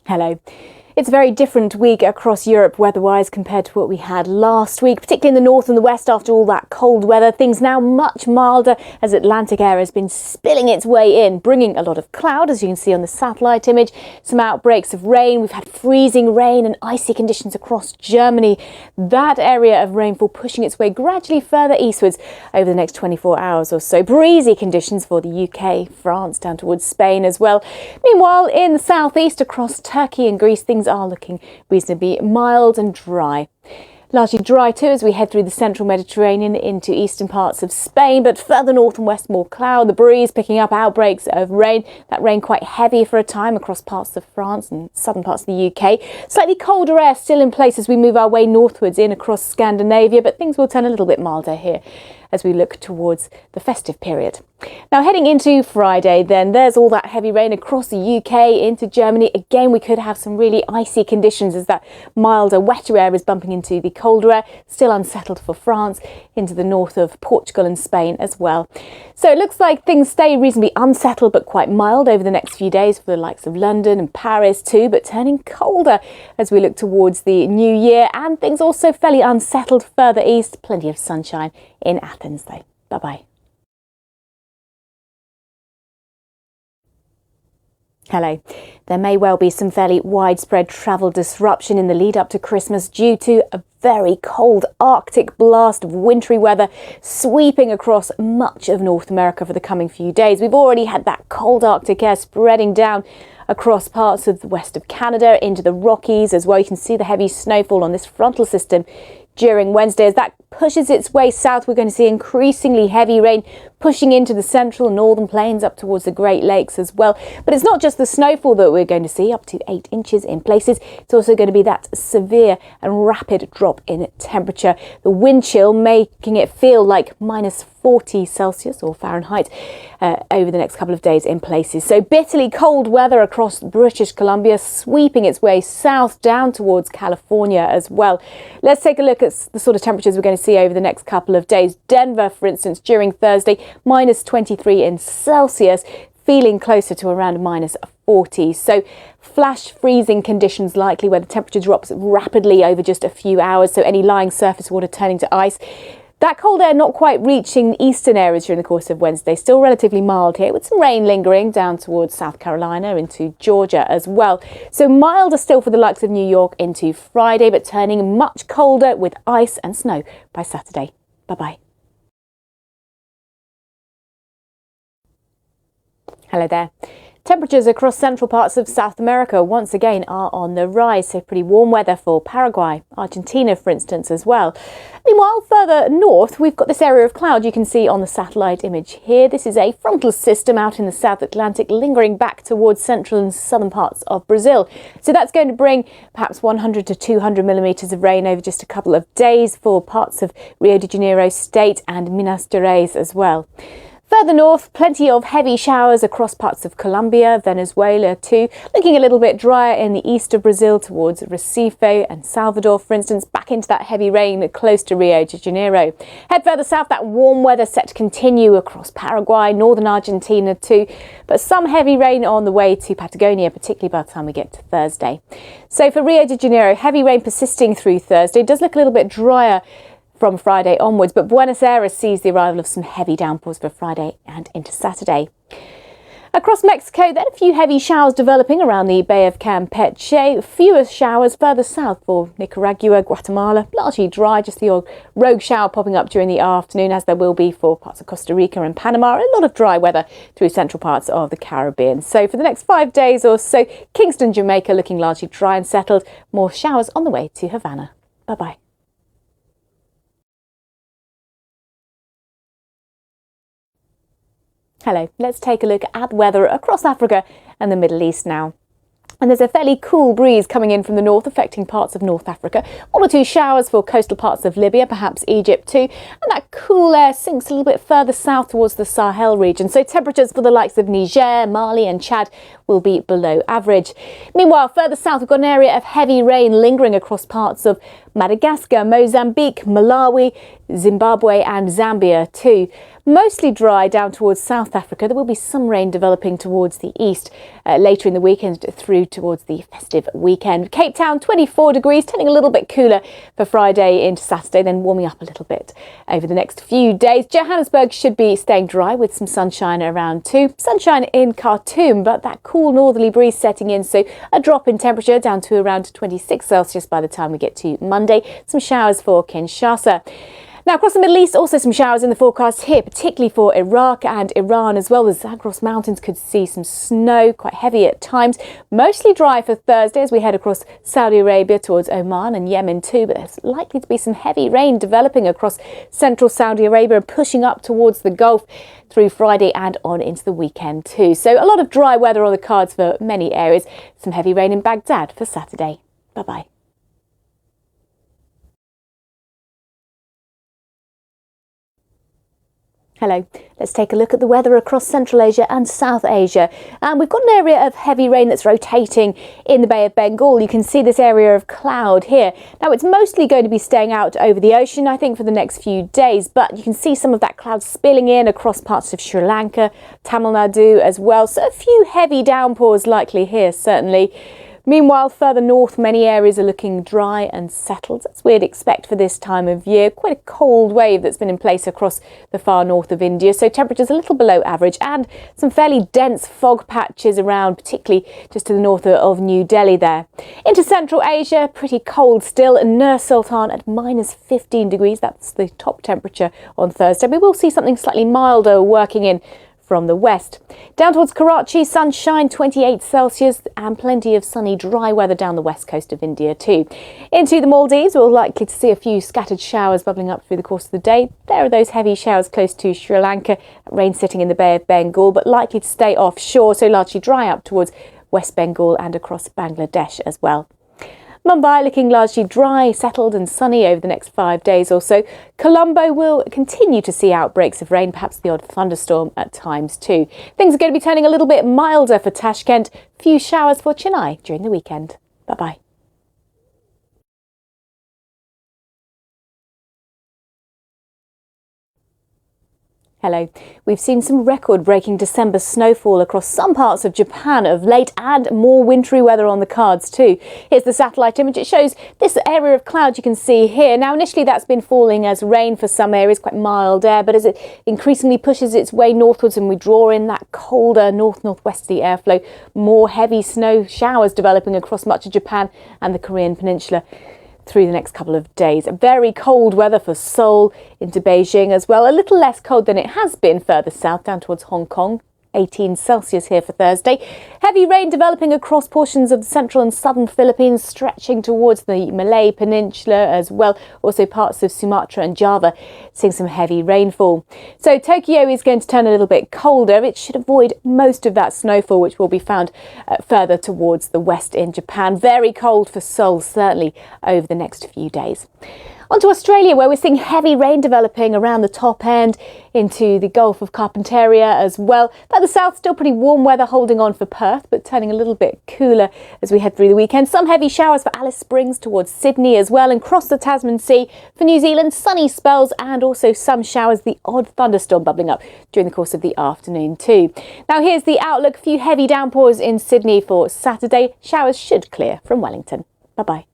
Hello. It's a very different week across Europe weather-wise compared to what we had last week, particularly in the north and the west after all that cold weather. Things now much milder as Atlantic air has been spilling its way in, bringing a lot of cloud, as you can see on the satellite image. Some outbreaks of rain. We've had freezing rain and icy conditions across Germany. That area of rainfall pushing its way gradually further eastwards over the next 24 hours or so. Breezy conditions for the UK, France, down towards Spain as well. Meanwhile, in the southeast across Turkey and Greece, things are looking reasonably mild and dry. Largely dry too as we head through the central Mediterranean into eastern parts of Spain, but further north and west more cloud, the breeze picking up outbreaks of rain. That rain quite heavy for a time across parts of France and southern parts of the UK. Slightly colder air still in place as we move our way northwards in across Scandinavia, but things will turn a little bit milder here as we look towards the festive period. Now heading into Friday then, there's all that heavy rain across the UK into Germany. Again, we could have some really icy conditions as that milder, wetter air is bumping into the colder air. Still unsettled for France, into the north of Portugal and Spain as well. So it looks like things stay reasonably unsettled but quite mild over the next few days for the likes of London and Paris too, but turning colder as we look towards the new year, and things also fairly unsettled further east. Plenty of sunshine in Athens though. Bye-bye. Hello. There may well be some fairly widespread travel disruption in the lead up to Christmas due to a very cold Arctic blast of wintry weather sweeping across much of North America for the coming few days. We've already had that cold Arctic air spreading down across parts of the west of Canada into the Rockies as well. You can see the heavy snowfall on this frontal system during Wednesday. As that pushes its way south, we're going to see increasingly heavy rain pushing into the central and northern plains up towards the Great Lakes as well. But it's not just the snowfall that we're going to see, up to 8 inches in places. It's also going to be that severe and rapid drop in temperature. The wind chill making it feel like minus 40 Celsius or Fahrenheit over the next couple of days in places. So bitterly cold weather across British Columbia, sweeping its way south down towards California as well. Let's take a look at the sort of temperatures we're going to see over the next couple of days. Denver, for instance, during Thursday, minus 23 in Celsius, feeling closer to around minus 40. So flash freezing conditions likely where the temperature drops rapidly over just a few hours. So any lying surface water turning to ice. That cold air not quite reaching eastern areas during the course of Wednesday. Still relatively mild here with some rain lingering down towards South Carolina into Georgia as well. So milder still for the likes of New York into Friday, but turning much colder with ice and snow by Saturday. Bye-bye. Hello there. Temperatures across central parts of South America once again are on the rise, so pretty warm weather for Paraguay, Argentina for instance as well. Meanwhile, further north we've got this area of cloud you can see on the satellite image here. This is a frontal system out in the South Atlantic lingering back towards central and southern parts of Brazil. So that's going to bring perhaps 100 to 200 millimetres of rain over just a couple of days for parts of Rio de Janeiro state and Minas Gerais as well. Further north, plenty of heavy showers across parts of Colombia, Venezuela too. Looking a little bit drier in the east of Brazil towards Recife and Salvador, for instance, back into that heavy rain close to Rio de Janeiro. Head further south, that warm weather set to continue across Paraguay, northern Argentina too. But some heavy rain on the way to Patagonia, particularly by the time we get to Thursday. So for Rio de Janeiro, heavy rain persisting through Thursday. It does look a little bit drier from Friday onwards, but Buenos Aires sees the arrival of some heavy downpours for Friday and into Saturday. Across Mexico, then a few heavy showers developing around the Bay of Campeche. Fewer showers further south for Nicaragua, Guatemala. Largely dry, just the odd rogue shower popping up during the afternoon, as there will be for parts of Costa Rica and Panama. A lot of dry weather through central parts of the Caribbean. So for the next 5 days or so, Kingston, Jamaica looking largely dry and settled. More showers on the way to Havana. Bye-bye. Hello, let's take a look at weather across Africa and the Middle East now. And there's a fairly cool breeze coming in from the north, affecting parts of North Africa. 1 or 2 showers for coastal parts of Libya, perhaps Egypt too. And that cool air sinks a little bit further south towards the Sahel region. So temperatures for the likes of Niger, Mali and Chad will be below average. Meanwhile, further south, we've got an area of heavy rain lingering across parts of Madagascar, Mozambique, Malawi, Zimbabwe and Zambia too. Mostly dry down towards South Africa. There will be some rain developing towards the east later in the weekend through towards the festive weekend. Cape Town 24 degrees, turning a little bit cooler for Friday into Saturday, then warming up a little bit over the next few days. Johannesburg should be staying dry with some sunshine around too. Sunshine in Khartoum, but that cool northerly breeze setting in, so a drop in temperature down to around 26 Celsius by the time we get to Monday. Some showers for Kinshasa. Now, across the Middle East, also some showers in the forecast here, particularly for Iraq and Iran, as well as Zagros Mountains could see some snow, quite heavy at times. Mostly dry for Thursday as we head across Saudi Arabia towards Oman and Yemen too, but there's likely to be some heavy rain developing across central Saudi Arabia and pushing up towards the Gulf through Friday and on into the weekend too. So a lot of dry weather on the cards for many areas. Some heavy rain in Baghdad for Saturday. Bye-bye. Hello, let's take a look at the weather across Central Asia and South Asia. And we've got an area of heavy rain that's rotating in the Bay of Bengal. You can see this area of cloud here. Now, it's mostly going to be staying out over the ocean, I think, for the next few days. But you can see some of that cloud spilling in across parts of Sri Lanka, Tamil Nadu as well. So a few heavy downpours likely here, certainly. Meanwhile, further north, many areas are looking dry and settled, as we'd expect for this time of year. Quite a cold wave that's been in place across the far north of India, so temperatures a little below average and some fairly dense fog patches around, particularly just to the north of New Delhi there. Into Central Asia, pretty cold still, and Nur Sultan at minus 15 degrees. That's the top temperature on Thursday. We will see something slightly milder working in from the west. Down towards Karachi, sunshine 28 Celsius and plenty of sunny dry weather down the west coast of India too. Into the Maldives, we're likely to see a few scattered showers bubbling up through the course of the day. There are those heavy showers close to Sri Lanka, rain sitting in the Bay of Bengal, but likely to stay offshore, so largely dry up towards West Bengal and across Bangladesh as well. Mumbai looking largely dry, settled and sunny over the next 5 days or so. Colombo will continue to see outbreaks of rain, perhaps the odd thunderstorm at times too. Things are going to be turning a little bit milder for Tashkent. Few showers for Chennai during the weekend. Bye-bye. Hello. We've seen some record-breaking December snowfall across some parts of Japan of late and more wintry weather on the cards too. Here's the satellite image. It shows this area of cloud you can see here. Now, initially that's been falling as rain for some areas, quite mild air, but as it increasingly pushes its way northwards and we draw in that colder north-northwesterly airflow, more heavy snow showers developing across much of Japan and the Korean peninsula through the next couple of days. Very cold weather for Seoul into Beijing as well. A little less cold than it has been further south down towards Hong Kong. 18 Celsius here for Thursday. Heavy rain developing across portions of the central and southern Philippines, stretching towards the Malay Peninsula as well. Also parts of Sumatra and Java seeing some heavy rainfall. So Tokyo is going to turn a little bit colder. It should avoid most of that snowfall, which will be found further towards the west in Japan. Very cold for Seoul, certainly over the next few days. On to Australia, where we're seeing heavy rain developing around the top end into the Gulf of Carpentaria as well. Further south, still pretty warm weather holding on for Perth, but turning a little bit cooler as we head through the weekend. Some heavy showers for Alice Springs towards Sydney as well, and across the Tasman Sea. For New Zealand, sunny spells and also some showers, the odd thunderstorm bubbling up during the course of the afternoon too. Now here's the outlook. A few heavy downpours in Sydney for Saturday. Showers should clear from Wellington. Bye-bye.